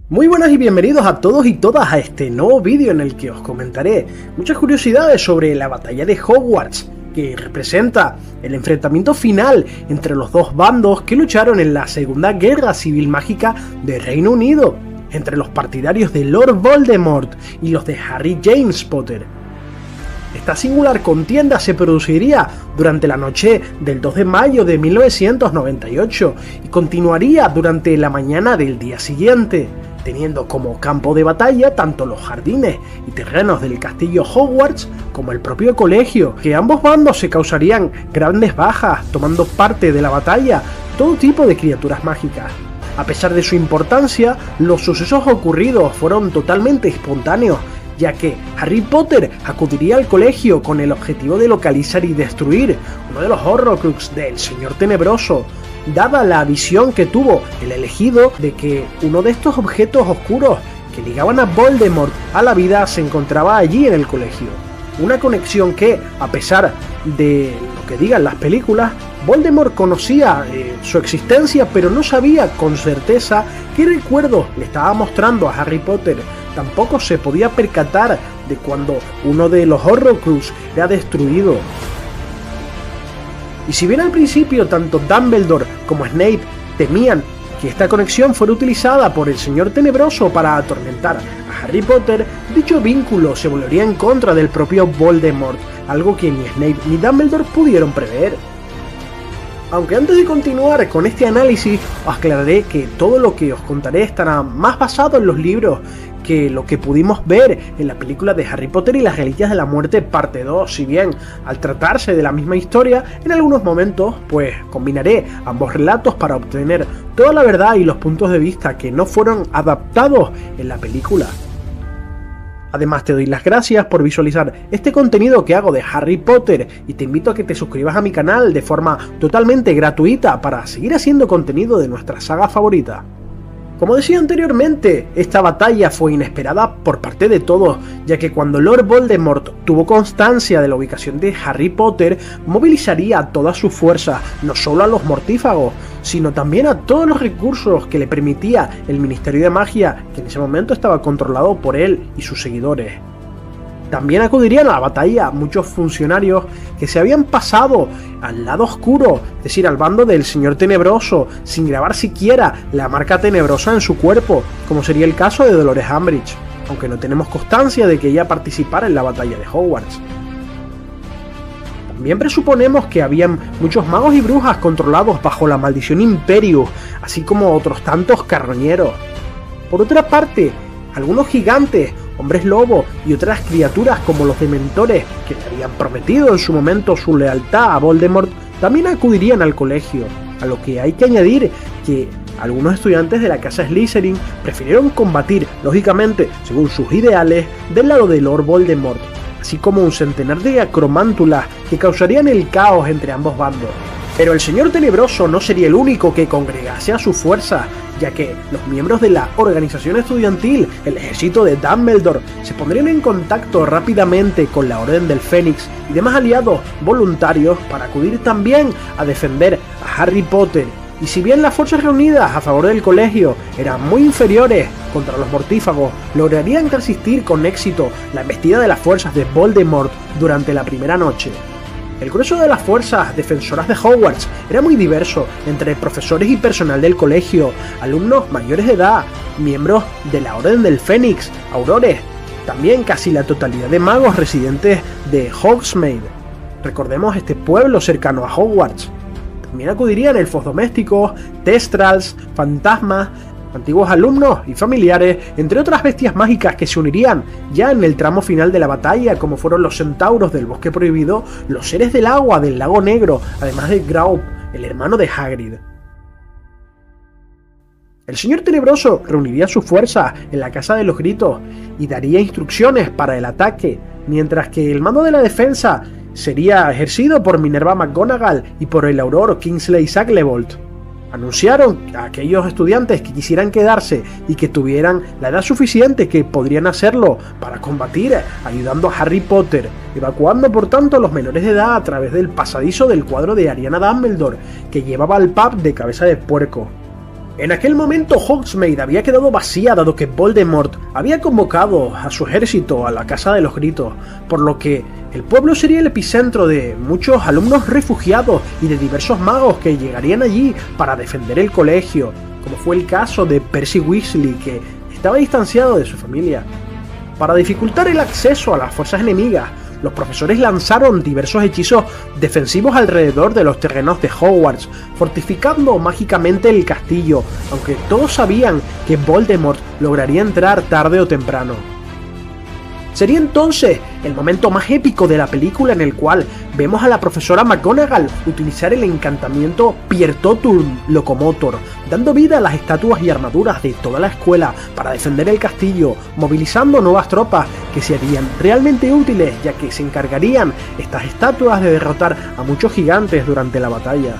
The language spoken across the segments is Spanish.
Muy buenas y bienvenidos a todos y todas a este nuevo vídeo en el que os comentaré muchas curiosidades sobre la batalla de Hogwarts, que representa el enfrentamiento final entre los dos bandos que lucharon en la Segunda Guerra Civil Mágica de Reino Unido, entre los partidarios de Lord Voldemort y los de Harry James Potter. Esta singular contienda se produciría durante la noche del 2 de mayo de 1998 y continuaría durante la mañana del día siguiente, teniendo como campo de batalla tanto los jardines y terrenos del castillo Hogwarts como el propio colegio, que ambos bandos se causarían grandes bajas, tomando parte de la batalla todo tipo de criaturas mágicas. A pesar de su importancia, los sucesos ocurridos fueron totalmente espontáneos, ya que Harry Potter acudiría al colegio con el objetivo de localizar y destruir uno de los Horrocrux del Señor Tenebroso, dada la visión que tuvo el elegido de que uno de estos objetos oscuros que ligaban a Voldemort a la vida se encontraba allí en el colegio. Una conexión que, a pesar de lo que digan las películas, Voldemort conocía su existencia, pero no sabía con certeza qué recuerdo le estaba mostrando a Harry Potter. Tampoco se podía percatar de cuando uno de los Horrocrux era destruido. Y si bien al principio tanto Dumbledore como Snape temían que esta conexión fuera utilizada por el Señor Tenebroso para atormentar a Harry Potter, dicho vínculo se volvería en contra del propio Voldemort, algo que ni Snape ni Dumbledore pudieron prever. Aunque antes de continuar con este análisis, os aclararé que todo lo que os contaré estará más basado en los libros que lo que pudimos ver en la película de Harry Potter y las Reliquias de la Muerte parte 2, si bien al tratarse de la misma historia, en algunos momentos pues combinaré ambos relatos para obtener toda la verdad y los puntos de vista que no fueron adaptados en la película. Además te doy las gracias por visualizar este contenido que hago de Harry Potter y te invito a que te suscribas a mi canal de forma totalmente gratuita para seguir haciendo contenido de nuestra saga favorita. Como decía anteriormente, esta batalla fue inesperada por parte de todos, ya que cuando Lord Voldemort tuvo constancia de la ubicación de Harry Potter, movilizaría todas sus fuerzas, no solo a los mortífagos, sino también a todos los recursos que le permitía el Ministerio de Magia, que en ese momento estaba controlado por él y sus seguidores. También acudirían a la batalla muchos funcionarios que se habían pasado al lado oscuro, es decir, al bando del Señor Tenebroso, sin grabar siquiera la marca tenebrosa en su cuerpo, como sería el caso de Dolores Umbridge, aunque no tenemos constancia de que ella participara en la batalla de Hogwarts. También presuponemos que habían muchos magos y brujas controlados bajo la maldición Imperius, así como otros tantos carroñeros. Por otra parte, algunos gigantes, hombres lobo y otras criaturas como los dementores que le habían prometido en su momento su lealtad a Voldemort también acudirían al colegio, a lo que hay que añadir que algunos estudiantes de la casa Slytherin prefirieron combatir, lógicamente, según sus ideales, del lado de Lord Voldemort, así como un centenar de acromántulas que causarían el caos entre ambos bandos. Pero el Señor Tenebroso no sería el único que congregase a sus fuerzas, ya que los miembros de la organización estudiantil, el ejército de Dumbledore, se pondrían en contacto rápidamente con la Orden del Fénix y demás aliados voluntarios para acudir también a defender a Harry Potter. Y si bien las fuerzas reunidas a favor del colegio eran muy inferiores contra los mortífagos, lograrían resistir con éxito la embestida de las fuerzas de Voldemort durante la primera noche. El grueso de las fuerzas defensoras de Hogwarts era muy diverso, entre profesores y personal del colegio, alumnos mayores de edad, miembros de la Orden del Fénix, aurores, también casi la totalidad de magos residentes de Hogsmeade. Recordemos este pueblo cercano a Hogwarts. También acudirían elfos domésticos, testrals, fantasmas, antiguos alumnos y familiares, entre otras bestias mágicas que se unirían ya en el tramo final de la batalla, como fueron los centauros del Bosque Prohibido, los seres del agua del Lago Negro, además de Grawp, el hermano de Hagrid. El Señor Tenebroso reuniría sus fuerzas en la Casa de los Gritos y daría instrucciones para el ataque, mientras que el mando de la defensa sería ejercido por Minerva McGonagall y por el auror Kingsley Shacklebolt. Anunciaron a aquellos estudiantes que quisieran quedarse y que tuvieran la edad suficiente que podrían hacerlo para combatir, ayudando a Harry Potter, evacuando por tanto a los menores de edad a través del pasadizo del cuadro de Ariana Dumbledore, que llevaba al pub de Cabeza de Puerco. En aquel momento Hogsmeade había quedado vacía dado que Voldemort había convocado a su ejército a la Casa de los Gritos, por lo que el pueblo sería el epicentro de muchos alumnos refugiados y de diversos magos que llegarían allí para defender el colegio, como fue el caso de Percy Weasley, que estaba distanciado de su familia. Para dificultar el acceso a las fuerzas enemigas, los profesores lanzaron diversos hechizos defensivos alrededor de los terrenos de Hogwarts, fortificando mágicamente el castillo, aunque todos sabían que Voldemort lograría entrar tarde o temprano. Sería entonces el momento más épico de la película en el cual vemos a la profesora McGonagall utilizar el encantamiento Piertotum Locomotor, dando vida a las estatuas y armaduras de toda la escuela para defender el castillo, movilizando nuevas tropas que serían realmente útiles ya que se encargarían estas estatuas de derrotar a muchos gigantes durante la batalla.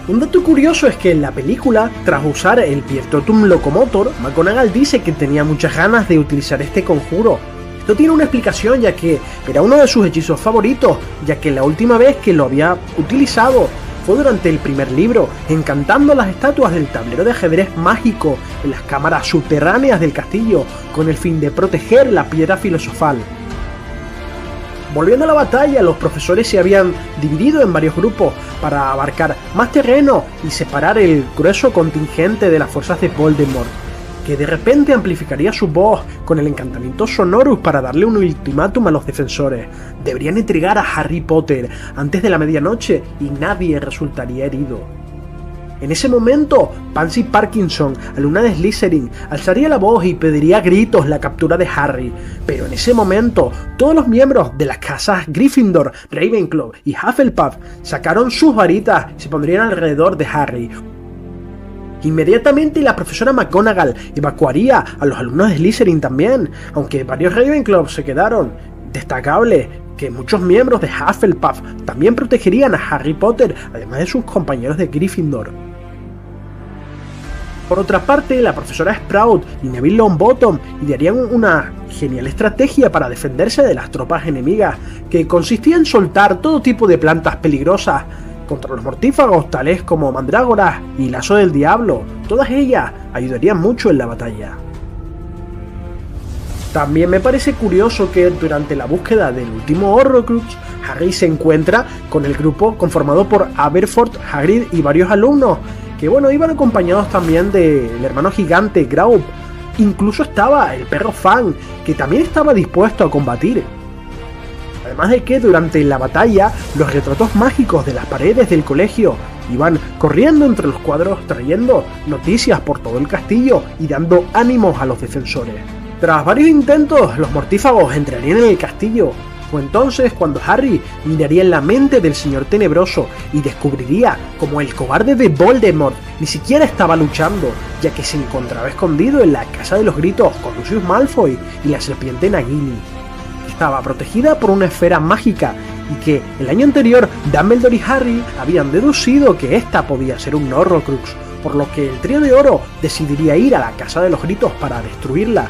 Un dato curioso es que en la película, tras usar el Piertotum Locomotor, McGonagall dice que tenía muchas ganas de utilizar este conjuro. Esto tiene una explicación ya que era uno de sus hechizos favoritos, ya que la última vez que lo había utilizado fue durante el primer libro, encantando las estatuas del tablero de ajedrez mágico en las cámaras subterráneas del castillo, con el fin de proteger la piedra filosofal. Volviendo a la batalla, los profesores se habían dividido en varios grupos para abarcar más terreno y separar el grueso contingente de las fuerzas de Voldemort, que de repente amplificaría su voz con el encantamiento Sonorus para darle un ultimátum a los defensores. Deberían entregar a Harry Potter antes de la medianoche y nadie resultaría herido. En ese momento, Pansy Parkinson, alumna de Slytherin, alzaría la voz y pediría a gritos la captura de Harry, pero en ese momento, todos los miembros de las casas Gryffindor, Ravenclaw y Hufflepuff sacaron sus varitas y se pondrían alrededor de Harry. Inmediatamente la profesora McGonagall evacuaría a los alumnos de Slytherin también, aunque varios Ravenclaw se quedaron. Destacable que muchos miembros de Hufflepuff también protegerían a Harry Potter, además de sus compañeros de Gryffindor. Por otra parte, la profesora Sprout y Neville Longbottom idearían una genial estrategia para defenderse de las tropas enemigas, que consistía en soltar todo tipo de plantas peligrosas contra los mortífagos tales como mandrágoras y lazo del diablo. Todas ellas ayudarían mucho en la batalla. También me parece curioso que durante la búsqueda del último Horrocrux, Harry se encuentra con el grupo conformado por Aberforth, Hagrid y varios alumnos, que bueno, iban acompañados también del hermano gigante Grawp. Incluso estaba el perro Fang, que también estaba dispuesto a combatir. Además de que durante la batalla, los retratos mágicos de las paredes del colegio iban corriendo entre los cuadros trayendo noticias por todo el castillo y dando ánimos a los defensores. Tras varios intentos, los mortífagos entrarían en el castillo. Fue entonces cuando Harry miraría en la mente del Señor Tenebroso y descubriría como el cobarde de Voldemort ni siquiera estaba luchando, ya que se encontraba escondido en la Casa de los Gritos con Lucius Malfoy y la serpiente Nagini. Estaba protegida por una esfera mágica y que el año anterior Dumbledore y Harry habían deducido que esta podía ser un Horrocrux, por lo que el Trío de Oro decidiría ir a la Casa de los Gritos para destruirla,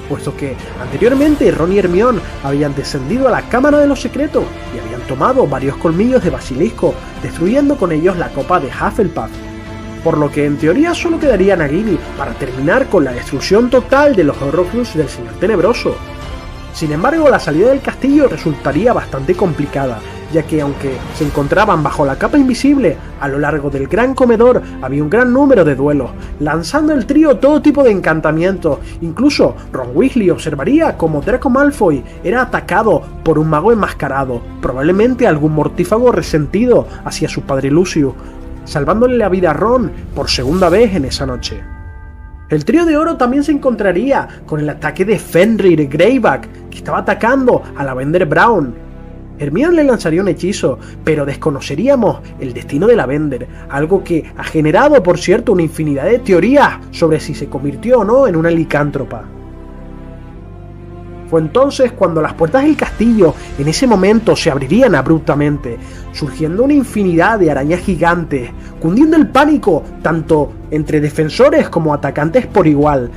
puesto que anteriormente Ron y Hermione habían descendido a la Cámara de los Secretos y habían tomado varios colmillos de basilisco, destruyendo con ellos la copa de Hufflepuff, por lo que en teoría solo quedaría Nagini para terminar con la destrucción total de los Horrocrux del Señor Tenebroso. Sin embargo, la salida del castillo resultaría bastante complicada, ya que aunque se encontraban bajo la capa invisible, a lo largo del gran comedor había un gran número de duelos, lanzando el trío todo tipo de encantamientos. Incluso Ron Weasley observaría como Draco Malfoy era atacado por un mago enmascarado, probablemente algún mortífago resentido hacia su padre Lucius, salvándole la vida a Ron por segunda vez en esa noche. El Trío de Oro también se encontraría con el ataque de Fenrir Greyback, que estaba atacando a Lavender Brown. Hermione le lanzaría un hechizo, pero desconoceríamos el destino de Lavender, algo que ha generado, por cierto, una infinidad de teorías sobre si se convirtió o no en una licántropa. Fue entonces cuando las puertas del castillo en ese momento se abrirían abruptamente, surgiendo una infinidad de arañas gigantes, cundiendo el pánico tanto entre defensores como atacantes por igual,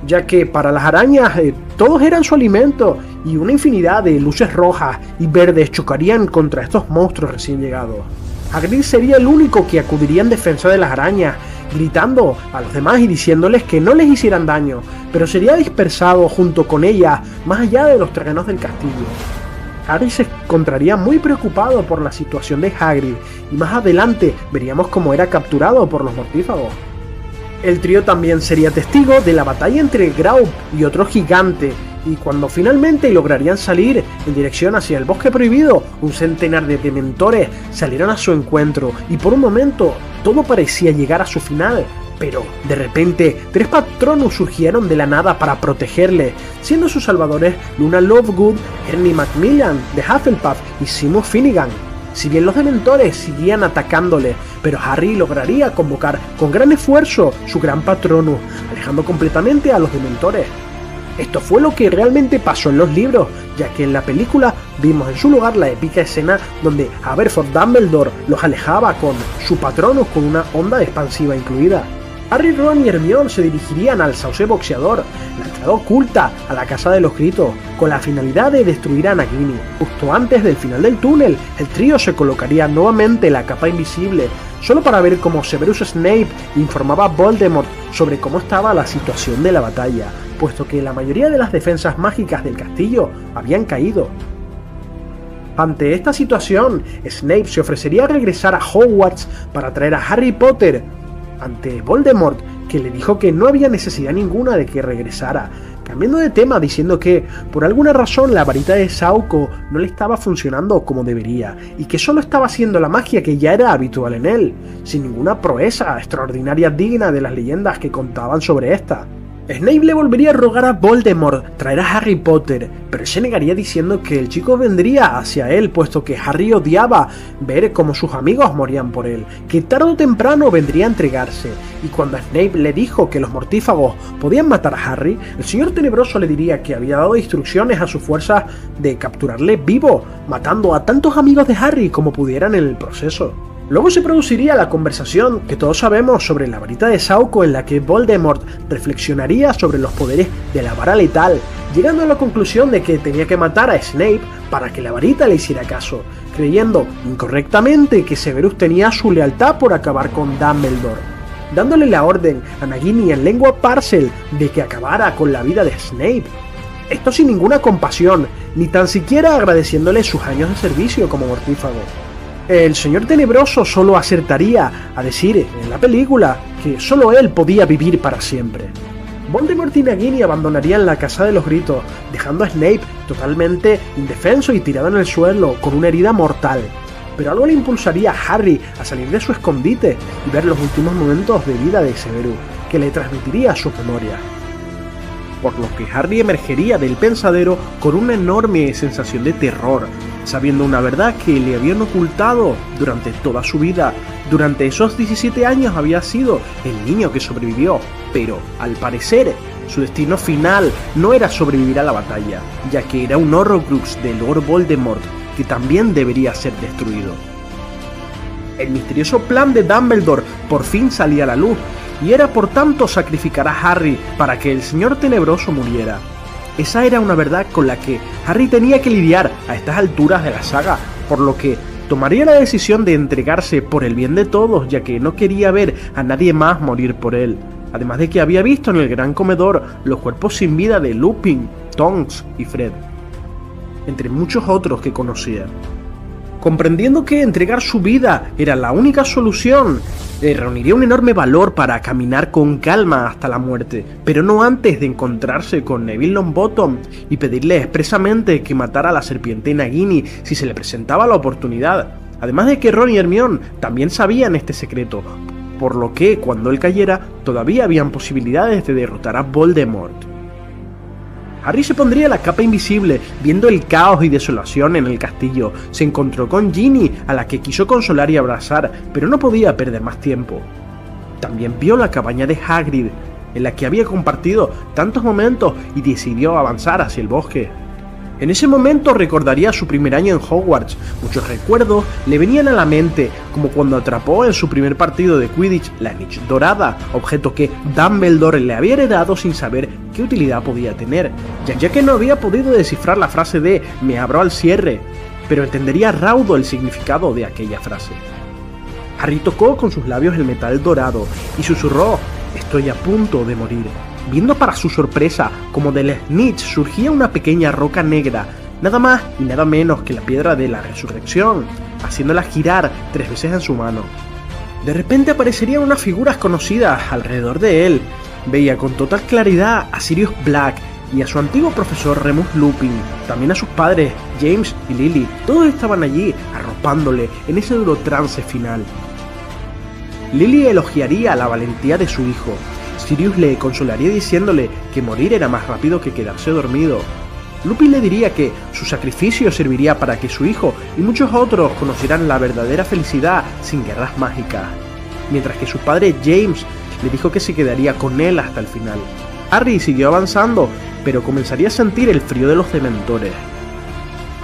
ya que para las arañas todos eran su alimento y una infinidad de luces rojas y verdes chocarían contra estos monstruos recién llegados. Hagrid sería el único que acudiría en defensa de las arañas gritando a los demás y diciéndoles que no les hicieran daño, pero sería dispersado junto con ella más allá de los terrenos del castillo. Harry se encontraría muy preocupado por la situación de Hagrid y más adelante veríamos cómo era capturado por los mortífagos. El trío también sería testigo de la batalla entre Grawp y otro gigante, y cuando finalmente lograrían salir en dirección hacia el bosque prohibido, un centenar de dementores salieron a su encuentro y por un momento todo parecía llegar a su final, pero de repente 3 Patronus surgieron de la nada para protegerle, siendo sus salvadores Luna Lovegood, Ernie Macmillan de Hufflepuff y Seamus Finnegan. Si bien los dementores seguían atacándole, pero Harry lograría convocar con gran esfuerzo su gran Patronus, alejando completamente a los dementores. Esto fue lo que realmente pasó en los libros, ya que en la película vimos en su lugar la épica escena donde Aberforth Dumbledore los alejaba con su Patronus con una onda expansiva incluida. Harry, Ron y Hermione se dirigirían al Sauce Boxeador, la entrada oculta a la Casa de los Gritos, con la finalidad de destruir a Nagini. Justo antes del final del túnel, el trío se colocaría nuevamente la capa invisible, solo para ver cómo Severus Snape informaba a Voldemort sobre cómo estaba la situación de la batalla, puesto que la mayoría de las defensas mágicas del castillo habían caído. Ante esta situación, Snape se ofrecería a regresar a Hogwarts para traer a Harry Potter ante Voldemort, que le dijo que no había necesidad ninguna de que regresara, cambiando de tema diciendo que, por alguna razón, la varita de Sauco no le estaba funcionando como debería, y que solo estaba haciendo la magia que ya era habitual en él, sin ninguna proeza extraordinaria digna de las leyendas que contaban sobre esta. Snape le volvería a rogar a Voldemort traer a Harry Potter, pero él se negaría diciendo que el chico vendría hacia él, puesto que Harry odiaba ver cómo sus amigos morían por él, que tarde o temprano vendría a entregarse, y cuando Snape le dijo que los mortífagos podían matar a Harry, el señor Tenebroso le diría que había dado instrucciones a sus fuerzas de capturarle vivo, matando a tantos amigos de Harry como pudieran en el proceso. Luego se produciría la conversación que todos sabemos sobre la varita de Sauco, en la que Voldemort reflexionaría sobre los poderes de la vara letal, llegando a la conclusión de que tenía que matar a Snape para que la varita le hiciera caso, creyendo incorrectamente que Severus tenía su lealtad por acabar con Dumbledore, dándole la orden a Nagini en lengua Parcel de que acabara con la vida de Snape. Esto sin ninguna compasión, ni tan siquiera agradeciéndole sus años de servicio como mortífago. El señor Tenebroso solo acertaría a decir en la película que solo él podía vivir para siempre. Voldemort y Nagini abandonarían la Casa de los Gritos, dejando a Snape totalmente indefenso y tirado en el suelo con una herida mortal. Pero algo le impulsaría a Harry a salir de su escondite y ver los últimos momentos de vida de Severus, que le transmitiría su memoria. Por lo que Harry emergería del pensadero con una enorme sensación de terror, sabiendo una verdad que le habían ocultado durante toda su vida. Durante esos 17 años había sido el niño que sobrevivió, pero al parecer su destino final no era sobrevivir a la batalla, ya que era un Horrocrux de Lord Voldemort que también debería ser destruido. El misterioso plan de Dumbledore por fin salía a la luz, y era por tanto sacrificar a Harry para que el señor Tenebroso muriera. Esa era una verdad con la que Harry tenía que lidiar a estas alturas de la saga, por lo que tomaría la decisión de entregarse por el bien de todos, ya que no quería ver a nadie más morir por él. Además de que había visto en el gran comedor los cuerpos sin vida de Lupin, Tonks y Fred, entre muchos otros que conocía. Comprendiendo que entregar su vida era la única solución, reuniría un enorme valor para caminar con calma hasta la muerte, pero no antes de encontrarse con Neville Longbottom y pedirle expresamente que matara a la serpiente Nagini si se le presentaba la oportunidad. Además de que Ron y Hermione también sabían este secreto, por lo que cuando él cayera todavía habían posibilidades de derrotar a Voldemort. Harry se pondría la capa invisible, viendo el caos y desolación en el castillo. Se encontró con Ginny, a la que quiso consolar y abrazar, pero no podía perder más tiempo. También vio la cabaña de Hagrid, en la que había compartido tantos momentos, y decidió avanzar hacia el bosque. En ese momento recordaría su primer año en Hogwarts. Muchos recuerdos le venían a la mente, como cuando atrapó en su primer partido de Quidditch la Snitch dorada, objeto que Dumbledore le había heredado sin saber qué utilidad podía tener, ya que no había podido descifrar la frase de "me abro al cierre", pero entendería raudo el significado de aquella frase. Harry tocó con sus labios el metal dorado y susurró: «Estoy a punto de morir», viendo para su sorpresa como del snitch surgía una pequeña roca negra, nada más y nada menos que la piedra de la resurrección, haciéndola girar 3 veces en su mano. De repente aparecerían unas figuras conocidas alrededor de él. Veía con total claridad a Sirius Black y a su antiguo profesor Remus Lupin, también a sus padres James y Lily. Todos estaban allí arropándole en ese duro trance final. Lily elogiaría la valentía de su hijo. Sirius le consolaría diciéndole que morir era más rápido que quedarse dormido. Lupin le diría que su sacrificio serviría para que su hijo y muchos otros conocieran la verdadera felicidad sin guerras mágicas, mientras que su padre James le dijo que se quedaría con él hasta el final. Harry siguió avanzando, pero comenzaría a sentir el frío de los dementores.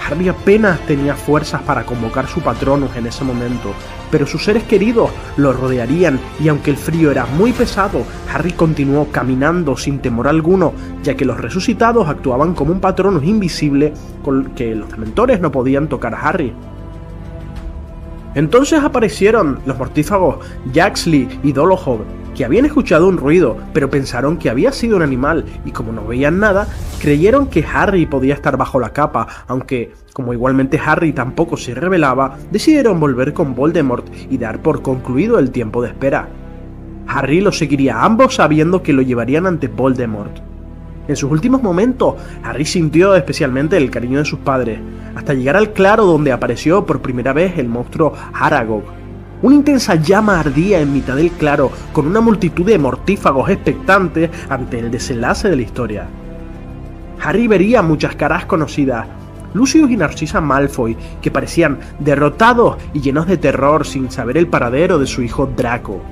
Harry apenas tenía fuerzas para convocar su Patronus en ese momento, pero sus seres queridos lo rodearían y aunque el frío era muy pesado, Harry continuó caminando sin temor alguno, ya que los resucitados actuaban como un Patronus invisible con que los dementores no podían tocar a Harry. Entonces aparecieron los mortífagos Yaxley y Dolohov, que habían escuchado un ruido, pero pensaron que había sido un animal, y como no veían nada, creyeron que Harry podía estar bajo la capa, aunque, como igualmente Harry tampoco se revelaba, decidieron volver con Voldemort y dar por concluido el tiempo de espera. Harry los seguiría a ambos sabiendo que lo llevarían ante Voldemort. En sus últimos momentos, Harry sintió especialmente el cariño de sus padres, hasta llegar al claro donde apareció por primera vez el monstruo Aragog. Una intensa llama ardía en mitad del claro, con una multitud de mortífagos expectantes ante el desenlace de la historia. Harry vería muchas caras conocidas, Lucius y Narcissa Malfoy, que parecían derrotados y llenos de terror sin saber el paradero de su hijo Draco.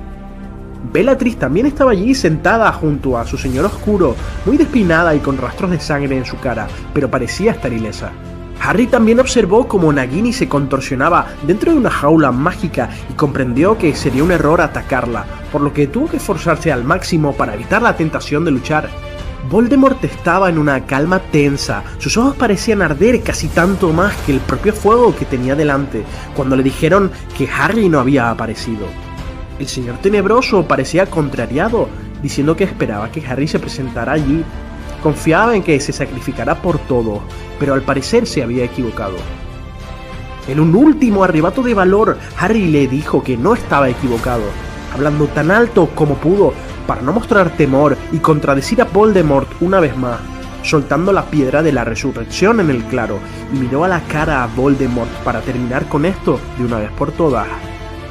Bellatrix también estaba allí sentada junto a su señor oscuro, muy despeinada y con rastros de sangre en su cara, pero parecía estar ilesa. Harry también observó cómo Nagini se contorsionaba dentro de una jaula mágica y comprendió que sería un error atacarla, por lo que tuvo que esforzarse al máximo para evitar la tentación de luchar. Voldemort estaba en una calma tensa, sus ojos parecían arder casi tanto más que el propio fuego que tenía delante, cuando le dijeron que Harry no había aparecido. El señor tenebroso parecía contrariado, diciendo que esperaba que Harry se presentara allí. Confiaba en que se sacrificara por todo, pero al parecer se había equivocado. En un último arrebato de valor, Harry le dijo que no estaba equivocado, hablando tan alto como pudo para no mostrar temor y contradecir a Voldemort una vez más, soltando la piedra de la resurrección en el claro, y miró a la cara a Voldemort para terminar con esto de una vez por todas.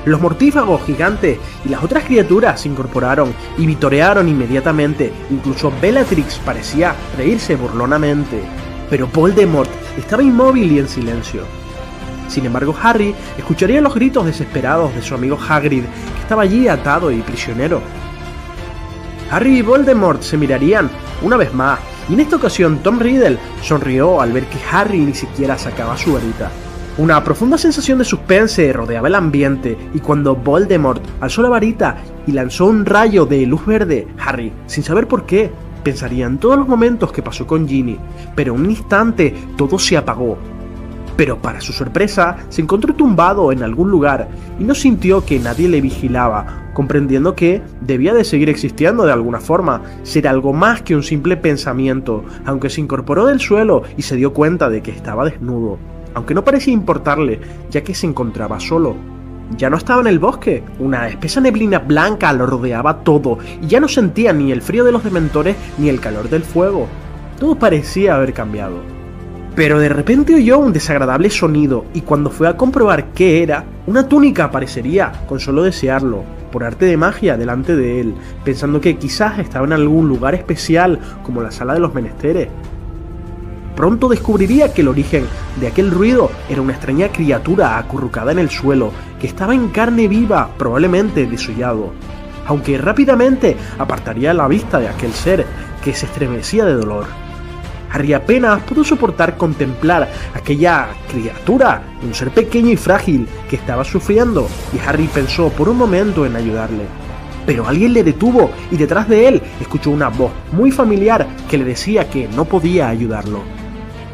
Los mortífagos gigantes y las otras criaturas se incorporaron y vitorearon inmediatamente, incluso Bellatrix parecía reírse burlonamente, pero Voldemort estaba inmóvil y en silencio. Sin embargo, Harry escucharía los gritos desesperados de su amigo Hagrid, que estaba allí atado y prisionero. Harry y Voldemort se mirarían una vez más, y en esta ocasión Tom Riddle sonrió al ver que Harry ni siquiera sacaba su varita. Una profunda sensación de suspense rodeaba el ambiente, y cuando Voldemort alzó la varita y lanzó un rayo de luz verde, Harry, sin saber por qué, pensaría en todos los momentos que pasó con Ginny, pero en un instante todo se apagó. Pero para su sorpresa, se encontró tumbado en algún lugar y no sintió que nadie le vigilaba, comprendiendo que debía de seguir existiendo de alguna forma, ser algo más que un simple pensamiento, aunque se incorporó del suelo y se dio cuenta de que estaba desnudo. Aunque no parecía importarle, ya que se encontraba solo. Ya no estaba en el bosque, una espesa neblina blanca lo rodeaba todo, y ya no sentía ni el frío de los dementores ni el calor del fuego. Todo parecía haber cambiado. Pero de repente oyó un desagradable sonido, y cuando fue a comprobar qué era, una túnica aparecería, con solo desearlo, por arte de magia delante de él, pensando que quizás estaba en algún lugar especial, como la sala de los menesteres. Pronto descubriría que el origen de aquel ruido era una extraña criatura acurrucada en el suelo, que estaba en carne viva, probablemente desollado, aunque rápidamente apartaría la vista de aquel ser, que se estremecía de dolor. Harry apenas pudo soportar contemplar aquella criatura, un ser pequeño y frágil, que estaba sufriendo, y Harry pensó por un momento en ayudarle. Pero alguien le detuvo, y detrás de él escuchó una voz muy familiar que le decía que no podía ayudarlo.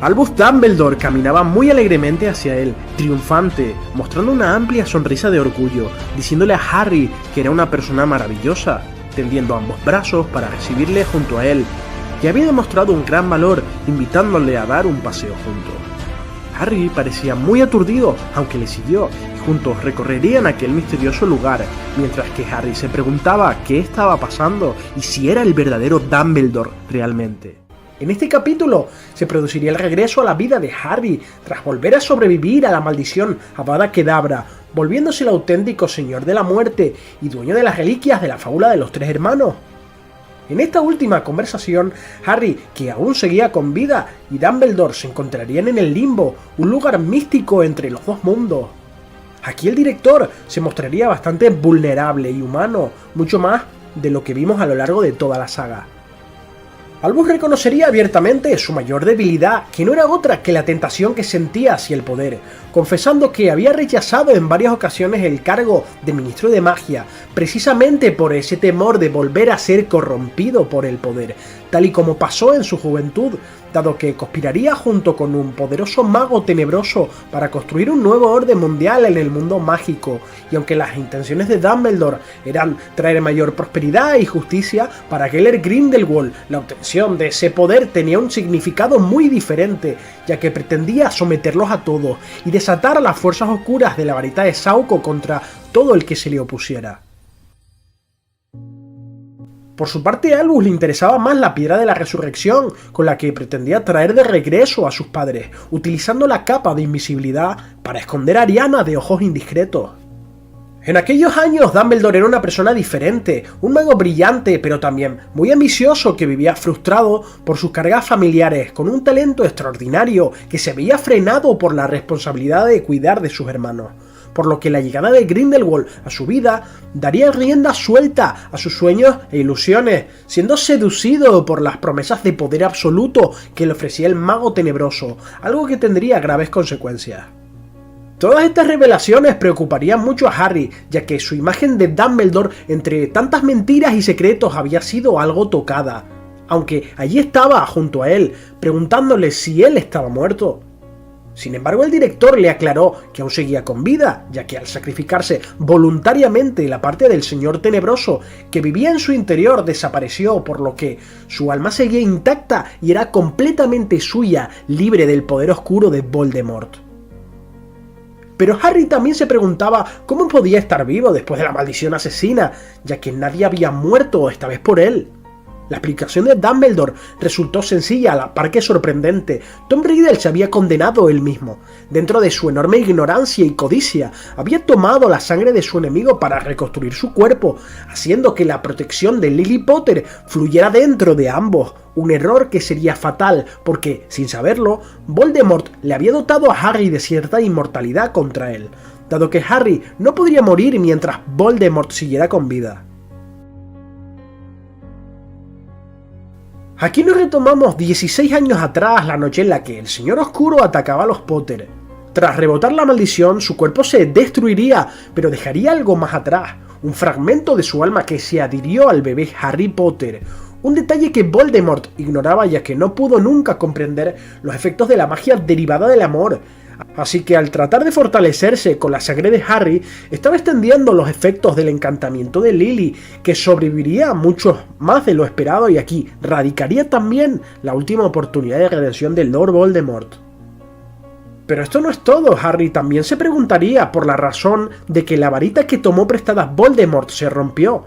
Albus Dumbledore caminaba muy alegremente hacia él, triunfante, mostrando una amplia sonrisa de orgullo, diciéndole a Harry que era una persona maravillosa, tendiendo ambos brazos para recibirle junto a él, que había demostrado un gran valor invitándole a dar un paseo juntos. Harry parecía muy aturdido, aunque le siguió, y juntos recorrerían aquel misterioso lugar, mientras que Harry se preguntaba qué estaba pasando y si era el verdadero Dumbledore realmente. En este capítulo se produciría el regreso a la vida de Harry tras volver a sobrevivir a la maldición Avada Kedavra, volviéndose el auténtico Señor de la Muerte y dueño de las reliquias de la fábula de los tres hermanos. En esta última conversación, Harry, que aún seguía con vida, y Dumbledore se encontrarían en el Limbo, un lugar místico entre los dos mundos. Aquí el director se mostraría bastante vulnerable y humano, mucho más de lo que vimos a lo largo de toda la saga. Albus reconocería abiertamente su mayor debilidad, que no era otra que la tentación que sentía hacia el poder, confesando que había rechazado en varias ocasiones el cargo de ministro de magia, precisamente por ese temor de volver a ser corrompido por el poder, tal y como pasó en su juventud, dado que conspiraría junto con un poderoso mago tenebroso para construir un nuevo orden mundial en el mundo mágico, y aunque las intenciones de Dumbledore eran traer mayor prosperidad y justicia, para Gellert Grindelwald la obtención de ese poder tenía un significado muy diferente, ya que pretendía someterlos a todos y desatar a las fuerzas oscuras de la varita de Sauco contra todo el que se le opusiera. Por su parte, a Albus le interesaba más la piedra de la resurrección, con la que pretendía traer de regreso a sus padres, utilizando la capa de invisibilidad para esconder a Ariana de ojos indiscretos. En aquellos años, Dumbledore era una persona diferente, un mago brillante, pero también muy ambicioso que vivía frustrado por sus cargas familiares, con un talento extraordinario que se veía frenado por la responsabilidad de cuidar de sus hermanos. Por lo que la llegada de Grindelwald a su vida daría rienda suelta a sus sueños e ilusiones, siendo seducido por las promesas de poder absoluto que le ofrecía el mago tenebroso, algo que tendría graves consecuencias. Todas estas revelaciones preocuparían mucho a Harry, ya que su imagen de Dumbledore entre tantas mentiras y secretos había sido algo tocada, aunque allí estaba junto a él, preguntándole si él estaba muerto. Sin embargo, el director le aclaró que aún seguía con vida, ya que al sacrificarse voluntariamente la parte del Señor Tenebroso que vivía en su interior desapareció, por lo que su alma seguía intacta y era completamente suya, libre del poder oscuro de Voldemort. Pero Harry también se preguntaba cómo podía estar vivo después de la maldición asesina, ya que nadie había muerto esta vez por él. La explicación de Dumbledore resultó sencilla a la par que sorprendente. Tom Riddle se había condenado él mismo. Dentro de su enorme ignorancia y codicia, había tomado la sangre de su enemigo para reconstruir su cuerpo, haciendo que la protección de Lily Potter fluyera dentro de ambos. Un error que sería fatal, porque, sin saberlo, Voldemort le había dotado a Harry de cierta inmortalidad contra él, dado que Harry no podría morir mientras Voldemort siguiera con vida. Aquí nos retomamos 16 años atrás, la noche en la que el Señor Oscuro atacaba a los Potter. Tras rebotar la maldición, su cuerpo se destruiría, pero dejaría algo más atrás, un fragmento de su alma que se adhirió al bebé Harry Potter, un detalle que Voldemort ignoraba ya que no pudo nunca comprender los efectos de la magia derivada del amor. Así que al tratar de fortalecerse con la sangre de Harry, estaba extendiendo los efectos del encantamiento de Lily, que sobreviviría mucho más de lo esperado, y aquí radicaría también la última oportunidad de redención de Lord Voldemort. Pero esto no es todo. Harry también se preguntaría por la razón de que la varita que tomó prestada Voldemort se rompió.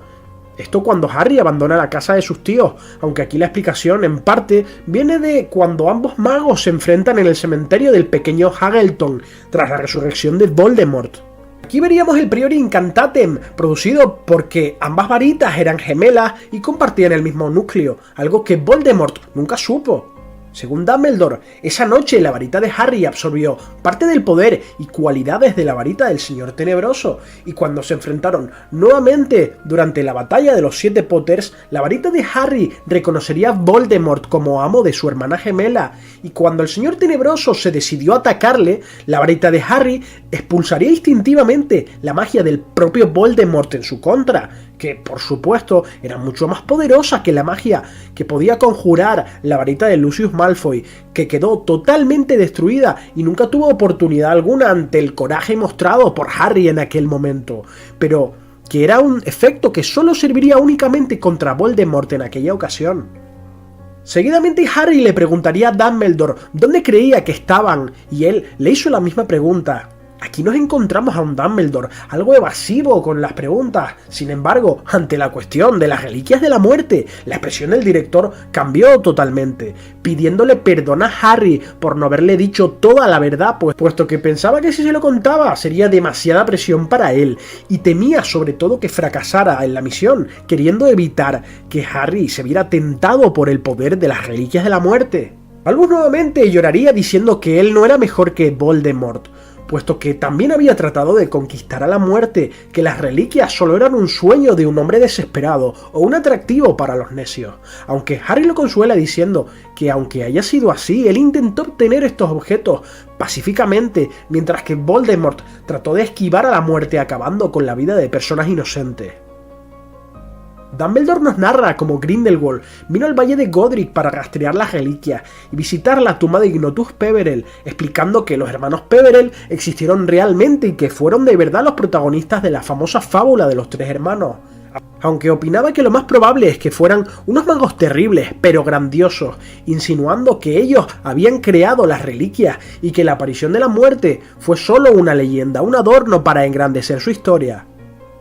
Esto cuando Harry abandona la casa de sus tíos, aunque aquí la explicación en parte viene de cuando ambos magos se enfrentan en el cementerio del pequeño Haggleton tras la resurrección de Voldemort. Aquí veríamos el Priori Incantatem, producido porque ambas varitas eran gemelas y compartían el mismo núcleo, algo que Voldemort nunca supo. Según Dumbledore, esa noche la varita de Harry absorbió parte del poder y cualidades de la varita del Señor Tenebroso, y cuando se enfrentaron nuevamente durante la batalla de los 7 Potters, la varita de Harry reconocería a Voldemort como amo de su hermana gemela, y cuando el Señor Tenebroso se decidió a atacarle, la varita de Harry expulsaría instintivamente la magia del propio Voldemort en su contra, que por supuesto era mucho más poderosa que la magia que podía conjurar la varita de Lucius Malfoy, que quedó totalmente destruida y nunca tuvo oportunidad alguna ante el coraje mostrado por Harry en aquel momento, pero que era un efecto que solo serviría únicamente contra Voldemort en aquella ocasión. Seguidamente Harry le preguntaría a Dumbledore dónde creía que estaban, y él le hizo la misma pregunta. Aquí nos encontramos a un Dumbledore algo evasivo con las preguntas. Sin embargo, ante la cuestión de las reliquias de la muerte, la expresión del director cambió totalmente, pidiéndole perdón a Harry por no haberle dicho toda la verdad, puesto que pensaba que si se lo contaba sería demasiada presión para él, y temía sobre todo que fracasara en la misión, queriendo evitar que Harry se viera tentado por el poder de las reliquias de la muerte. Albus nuevamente lloraría diciendo que él no era mejor que Voldemort, puesto que también había tratado de conquistar a la muerte, que las reliquias solo eran un sueño de un hombre desesperado o un atractivo para los necios, aunque Harry lo consuela diciendo que aunque haya sido así, él intentó obtener estos objetos pacíficamente, mientras que Voldemort trató de esquivar a la muerte acabando con la vida de personas inocentes. Dumbledore nos narra cómo Grindelwald vino al Valle de Godric para rastrear las reliquias y visitar la tumba de Ignotus Peverell, explicando que los hermanos Peverell existieron realmente y que fueron de verdad los protagonistas de la famosa fábula de los tres hermanos. Aunque opinaba que lo más probable es que fueran unos magos terribles, pero grandiosos, insinuando que ellos habían creado las reliquias y que la aparición de la muerte fue solo una leyenda, un adorno para engrandecer su historia.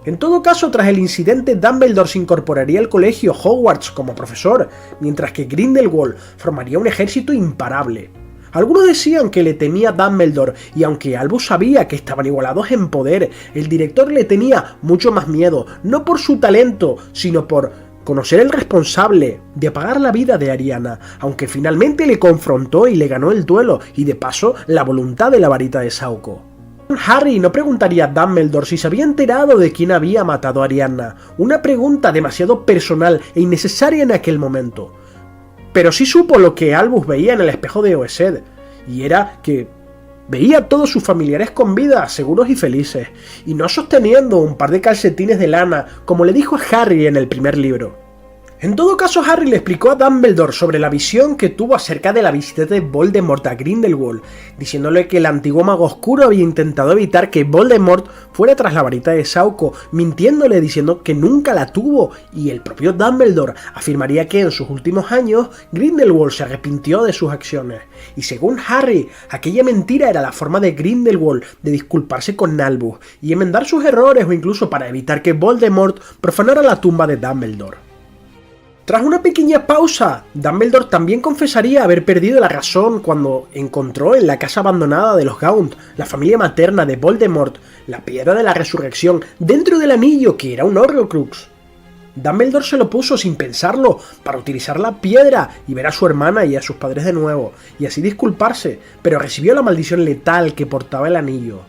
En todo caso, tras el incidente, Dumbledore se incorporaría al colegio Hogwarts como profesor, mientras que Grindelwald formaría un ejército imparable. Algunos decían que le temía a Dumbledore, y aunque Albus sabía que estaban igualados en poder, el director le tenía mucho más miedo, no por su talento, sino por conocer el responsable de apagar la vida de Ariana, aunque finalmente le confrontó y le ganó el duelo, y de paso la voluntad de la varita de Sauco. Harry no preguntaría a Dumbledore si se había enterado de quién había matado a Ariana, una pregunta demasiado personal e innecesaria en aquel momento. Pero sí supo lo que Albus veía en el espejo de Oesed, y era que veía a todos sus familiares con vida, seguros y felices, y no sosteniendo un par de calcetines de lana, como le dijo a Harry en el primer libro. En todo caso, Harry le explicó a Dumbledore sobre la visión que tuvo acerca de la visita de Voldemort a Grindelwald, diciéndole que el antiguo mago oscuro había intentado evitar que Voldemort fuera tras la varita de Sauco, mintiéndole diciendo que nunca la tuvo, y el propio Dumbledore afirmaría que en sus últimos años Grindelwald se arrepintió de sus acciones, y según Harry, aquella mentira era la forma de Grindelwald de disculparse con Albus y enmendar sus errores, o incluso para evitar que Voldemort profanara la tumba de Dumbledore. Tras una pequeña pausa, Dumbledore también confesaría haber perdido la razón cuando encontró en la casa abandonada de los Gaunt, la familia materna de Voldemort, la piedra de la resurrección dentro del anillo que era un Horcrux. Dumbledore se lo puso sin pensarlo para utilizar la piedra y ver a su hermana y a sus padres de nuevo, y así disculparse, pero recibió la maldición letal que portaba el anillo.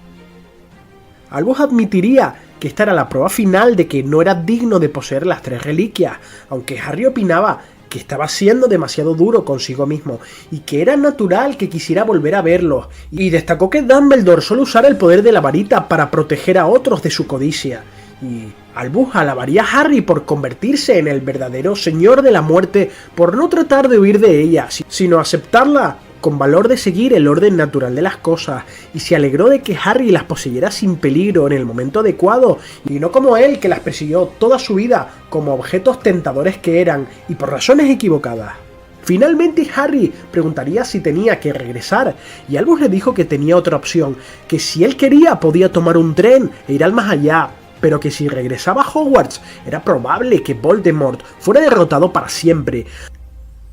Albus admitiría que esta era la prueba final de que no era digno de poseer las tres reliquias, aunque Harry opinaba que estaba siendo demasiado duro consigo mismo y que era natural que quisiera volver a verlos, y destacó que Dumbledore solo usara el poder de la varita para proteger a otros de su codicia, y Albus alabaría a Harry por convertirse en el verdadero señor de la muerte por no tratar de huir de ella, sino aceptarla con valor de seguir el orden natural de las cosas, y se alegró de que Harry las poseyera sin peligro en el momento adecuado, y no como él, que las persiguió toda su vida como objetos tentadores que eran, y por razones equivocadas. Finalmente Harry preguntaría si tenía que regresar, y Albus le dijo que tenía otra opción, que si él quería podía tomar un tren e ir al más allá, pero que si regresaba a Hogwarts era probable que Voldemort fuera derrotado para siempre.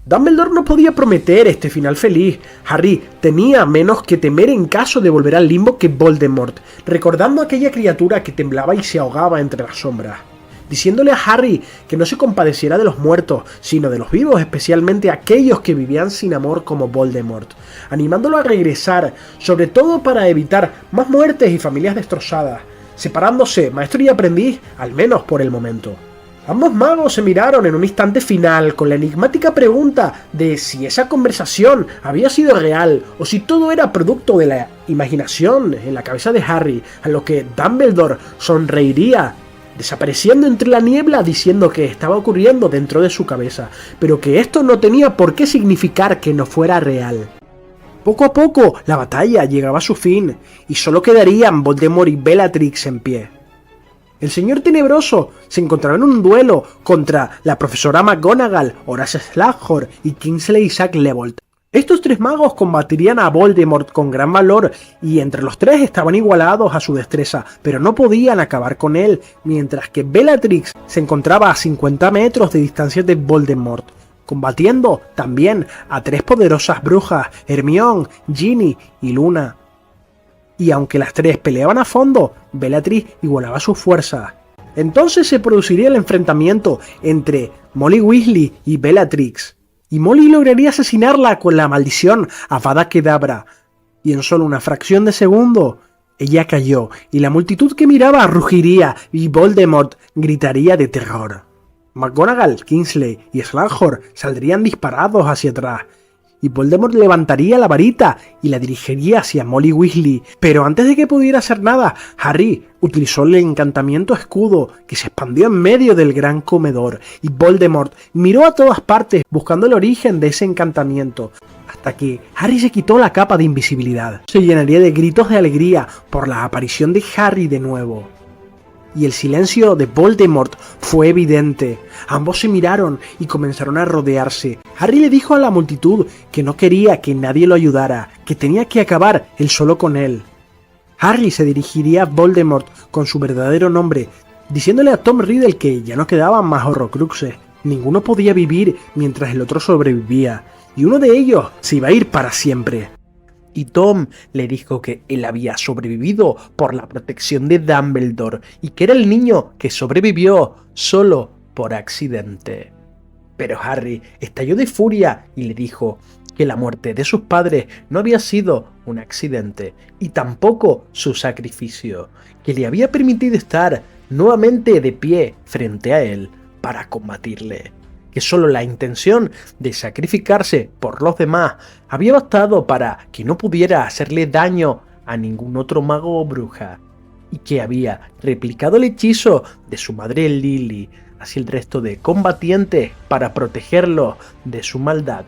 Dumbledore no podía prometer este final feliz. Harry tenía menos que temer en caso de volver al limbo que Voldemort, recordando a aquella criatura que temblaba y se ahogaba entre las sombras, diciéndole a Harry que no se compadeciera de los muertos, sino de los vivos, especialmente aquellos que vivían sin amor como Voldemort, animándolo a regresar, sobre todo para evitar más muertes y familias destrozadas, separándose maestro y aprendiz, al menos por el momento. Ambos magos se miraron en un instante final con la enigmática pregunta de si esa conversación había sido real o si todo era producto de la imaginación en la cabeza de Harry, a lo que Dumbledore sonreiría desapareciendo entre la niebla diciendo que estaba ocurriendo dentro de su cabeza, pero que esto no tenía por qué significar que no fuera real. Poco a poco la batalla llegaba a su fin, y solo quedarían Voldemort y Bellatrix en pie. El Señor Tenebroso se encontraba en un duelo contra la profesora McGonagall, Horace Slughorn y Kingsley Shacklebolt. Estos tres magos combatirían a Voldemort con gran valor y entre los tres estaban igualados a su destreza, pero no podían acabar con él, mientras que Bellatrix se encontraba a 50 metros de distancia de Voldemort, combatiendo también a tres poderosas brujas, Hermione, Ginny y Luna. Y aunque las tres peleaban a fondo, Bellatrix igualaba sus fuerzas. Entonces se produciría el enfrentamiento entre Molly Weasley y Bellatrix, y Molly lograría asesinarla con la maldición Avada Kedavra, y en solo una fracción de segundo, ella cayó, y la multitud que miraba rugiría y Voldemort gritaría de terror. McGonagall, Kingsley y Slughorn saldrían disparados hacia atrás, y Voldemort levantaría la varita y la dirigiría hacia Molly Weasley, pero antes de que pudiera hacer nada, Harry utilizó el encantamiento escudo que se expandió en medio del gran comedor, y Voldemort miró a todas partes buscando el origen de ese encantamiento, hasta que Harry se quitó la capa de invisibilidad. Se llenaría de gritos de alegría por la aparición de Harry de nuevo. Y el silencio de Voldemort fue evidente. Ambos se miraron y comenzaron a rodearse. Harry le dijo a la multitud que no quería que nadie lo ayudara, que tenía que acabar él solo con él. Harry se dirigiría a Voldemort con su verdadero nombre, diciéndole a Tom Riddle que ya no quedaban más Horrocruxes. Ninguno podía vivir mientras el otro sobrevivía, y uno de ellos se iba a ir para siempre. Y Tom le dijo que él había sobrevivido por la protección de Dumbledore y que era el niño que sobrevivió solo por accidente. Pero Harry estalló de furia y le dijo que la muerte de sus padres no había sido un accidente y tampoco su sacrificio, que le había permitido estar nuevamente de pie frente a él para combatirle, que solo la intención de sacrificarse por los demás había bastado para que no pudiera hacerle daño a ningún otro mago o bruja, y que había replicado el hechizo de su madre Lily hacia el resto de combatientes para protegerlos de su maldad,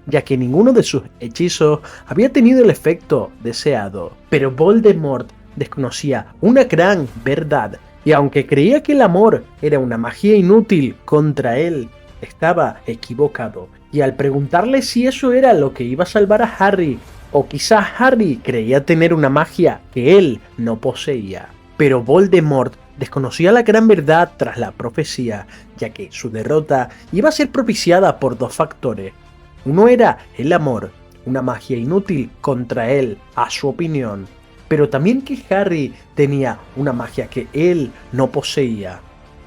ya que ninguno de sus hechizos había tenido el efecto deseado. Pero Voldemort desconocía una gran verdad, y aunque creía que el amor era una magia inútil contra él, estaba equivocado, y al preguntarle si eso era lo que iba a salvar a Harry, o quizás Harry creía tener una magia que él no poseía. Pero Voldemort desconocía la gran verdad tras la profecía, ya que su derrota iba a ser propiciada por dos factores. Uno era el amor, una magia inútil contra él, a su opinión, pero también que Harry tenía una magia que él no poseía.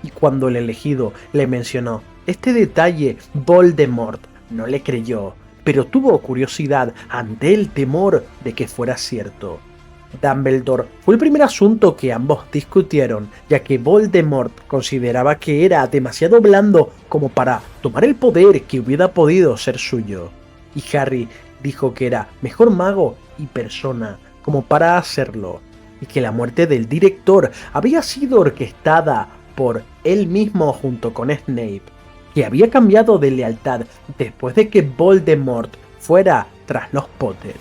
Y cuando el elegido le mencionó este detalle, Voldemort no le creyó, pero tuvo curiosidad ante el temor de que fuera cierto. Dumbledore fue el primer asunto que ambos discutieron, ya que Voldemort consideraba que era demasiado blando como para tomar el poder que hubiera podido ser suyo, y Harry dijo que era mejor mago y persona como para hacerlo, y que la muerte del director había sido orquestada por él mismo junto con Snape, que había cambiado de lealtad después de que Voldemort fuera tras los Potter.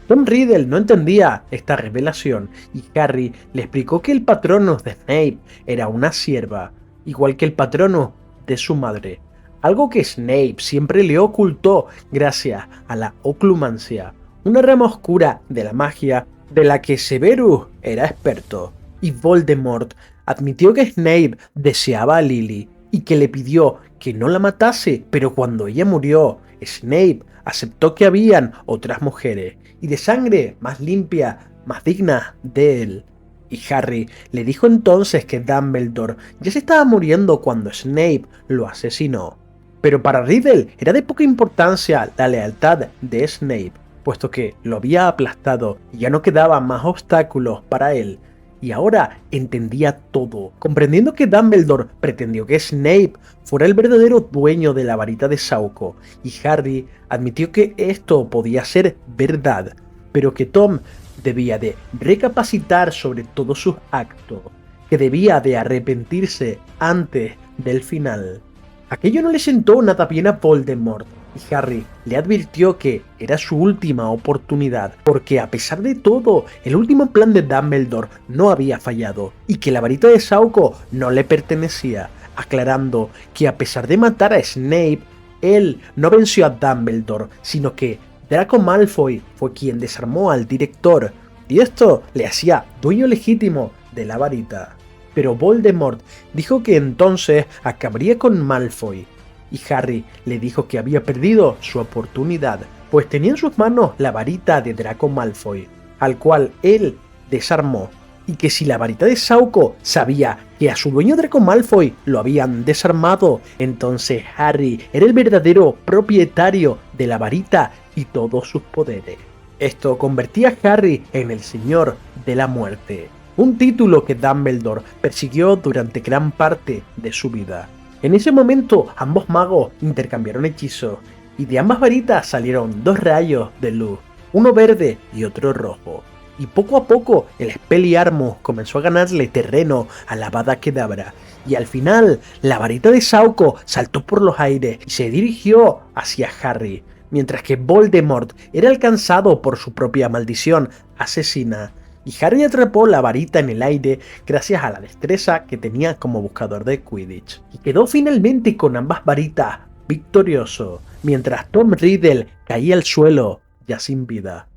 Tom Riddle no entendía esta revelación y Harry le explicó que el Patronus de Snape era una sierva, igual que el Patronus de su madre, algo que Snape siempre le ocultó gracias a la Occlumancia, una rama oscura de la magia de la que Severus era experto, y Voldemort admitió que Snape deseaba a Lily y que le pidió que no la matase, pero cuando ella murió, Snape aceptó que habían otras mujeres, y de sangre más limpia, más digna de él. Y Harry le dijo entonces que Dumbledore ya se estaba muriendo cuando Snape lo asesinó. Pero para Riddle era de poca importancia la lealtad de Snape, puesto que lo había aplastado y ya no quedaban más obstáculos para él. Y ahora entendía todo, comprendiendo que Dumbledore pretendió que Snape fuera el verdadero dueño de la varita de Sauco, y Harry admitió que esto podía ser verdad, pero que Tom debía de recapacitar sobre todos sus actos, que debía de arrepentirse antes del final. Aquello no le sentó nada bien a Voldemort, y Harry le advirtió que era su última oportunidad, porque a pesar de todo, el último plan de Dumbledore no había fallado, y que la varita de Sauco no le pertenecía, aclarando que a pesar de matar a Snape, él no venció a Dumbledore, sino que Draco Malfoy fue quien desarmó al director, y esto le hacía dueño legítimo de la varita. Pero Voldemort dijo que entonces acabaría con Malfoy, y Harry le dijo que había perdido su oportunidad, pues tenía en sus manos la varita de Draco Malfoy, al cual él desarmó, y que si la varita de Sauco sabía que a su dueño Draco Malfoy lo habían desarmado, entonces Harry era el verdadero propietario de la varita y todos sus poderes. Esto convertía a Harry en el Señor de la Muerte, un título que Dumbledore persiguió durante gran parte de su vida. En ese momento ambos magos intercambiaron hechizos, y de ambas varitas salieron dos rayos de luz, uno verde y otro rojo. Y poco a poco el Expelliarmus comenzó a ganarle terreno a la Avada Kedavra, y al final la varita de Sauco saltó por los aires y se dirigió hacia Harry, mientras que Voldemort era alcanzado por su propia maldición asesina, y Harry atrapó la varita en el aire gracias a la destreza que tenía como buscador de Quidditch, y quedó finalmente con ambas varitas victorioso, mientras Tom Riddle caía al suelo ya sin vida.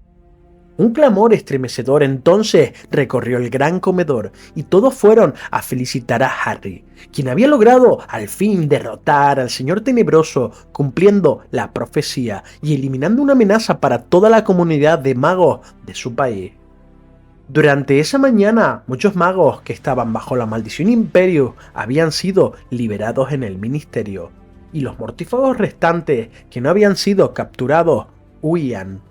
Un clamor estremecedor entonces recorrió el gran comedor, y todos fueron a felicitar a Harry, quien había logrado al fin derrotar al Señor Tenebroso, cumpliendo la profecía y eliminando una amenaza para toda la comunidad de magos de su país. Durante esa mañana, muchos magos que estaban bajo la maldición Imperius habían sido liberados en el ministerio, y los mortífagos restantes que no habían sido capturados huían,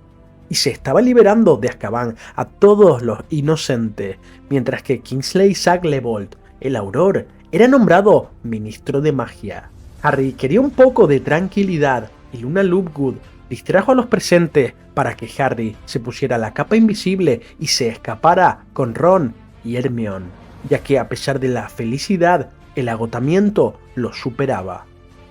y se estaba liberando de Azkaban a todos los inocentes, mientras que Kingsley Shacklebolt, el Auror, era nombrado ministro de magia. Harry quería un poco de tranquilidad, y Luna Lovegood distrajo a los presentes para que Harry se pusiera la capa invisible y se escapara con Ron y Hermione, ya que a pesar de la felicidad, el agotamiento lo superaba.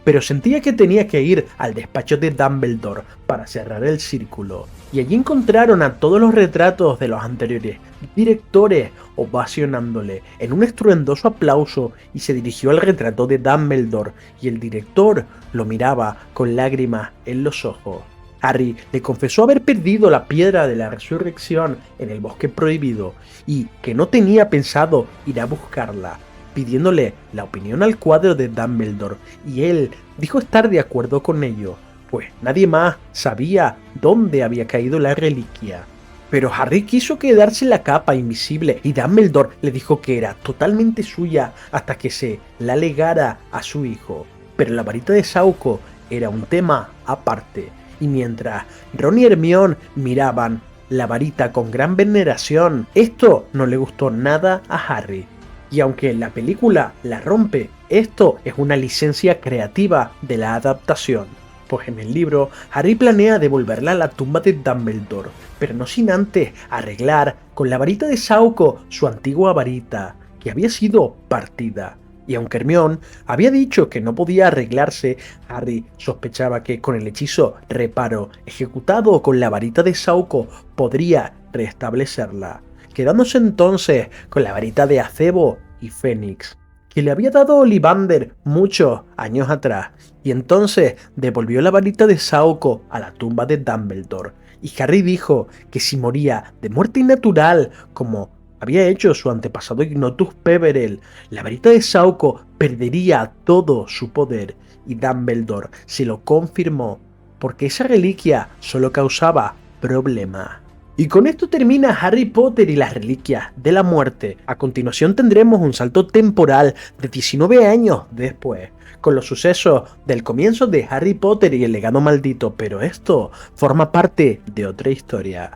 Pero sentía que tenía que ir al despacho de Dumbledore para cerrar el círculo, y allí encontraron a todos los retratos de los anteriores directores ovacionándole en un estruendoso aplauso, y se dirigió al retrato de Dumbledore, y el director lo miraba con lágrimas en los ojos. Harry le confesó haber perdido la piedra de la resurrección en el bosque prohibido, y que no tenía pensado ir a buscarla, pidiéndole la opinión al cuadro de Dumbledore, y él dijo estar de acuerdo con ello, pues nadie más sabía dónde había caído la reliquia. Pero Harry quiso quedarse la capa invisible, y Dumbledore le dijo que era totalmente suya hasta que se la legara a su hijo. Pero la varita de Sauco era un tema aparte, y mientras Ron y Hermione miraban la varita con gran veneración, esto no le gustó nada a Harry. Y aunque la película la rompe, esto es una licencia creativa de la adaptación, pues en el libro Harry planea devolverla a la tumba de Dumbledore, pero no sin antes arreglar con la varita de Sauco su antigua varita, que había sido partida. Y aunque Hermione había dicho que no podía arreglarse, Harry sospechaba que con el hechizo reparo ejecutado con la varita de Sauco podría restablecerla, quedándose entonces con la varita de acebo y fénix, que le había dado Ollivander muchos años atrás, y entonces devolvió la varita de Sauco a la tumba de Dumbledore, y Harry dijo que si moría de muerte innatural, como había hecho su antepasado Ignotus Peverell, la varita de Sauco perdería todo su poder, y Dumbledore se lo confirmó, porque esa reliquia solo causaba problemas. Y con esto termina Harry Potter y las Reliquias de la Muerte. A continuación tendremos un salto temporal de 19 años después, con los sucesos del comienzo de Harry Potter y el legado maldito, pero esto forma parte de otra historia.